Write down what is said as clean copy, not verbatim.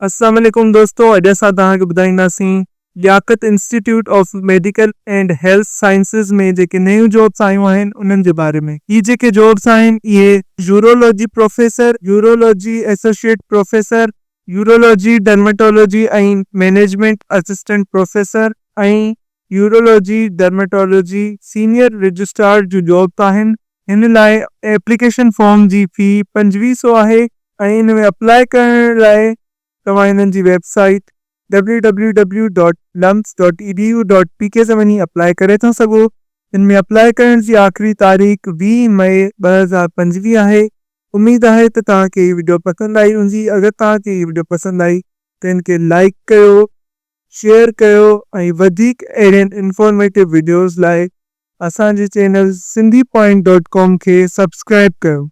अस्सलाम वालेकुम दोस्तों, अॼु असां तव्हांखे ॿुधाईंदासीं Liaquat institute of medical and health sciences में जेके नयूं जॉब्स आयूं आहिनि उन्हनि जे बारे में। ये जेके जॉब्स आहिनि इहे urology professor, urology associate professor, urology dermatology ऐं मैनेजमेंट असिस्टेंट प्रोफेसर ऐं यूरोलॉजी डर्मेटोलॉजी सीनियर रजिस्ट्रार जूं जॉब्स आहिनि। हिन लाइ एप्लीकेशन फॉर्म जी फी 2500 आहे ऐं हिन में अप्लाई करण लाइ तव्हां हिननि जी वेबसाइट www.lumps.edu.pk से वञी अप्लाई करे था सघो। हिन में अप्लाई करण जी आख़िरी तारीख़ 20 मई 2025 आहे। उम्मीद आहे त तव्हांखे हीअ वीडियो पसंदि आई हूंदी। अगरि तव्हांखे हीअ वीडियो पसंदि आई त हिनखे लाइक कयो, शेयर कयो ऐं वधीक अहिड़ियुनि इंफॉर्मेटिव वीडियोज़ लाइ असांजे चैनल sindhipoint.com खे सब्सक्राइब कयो।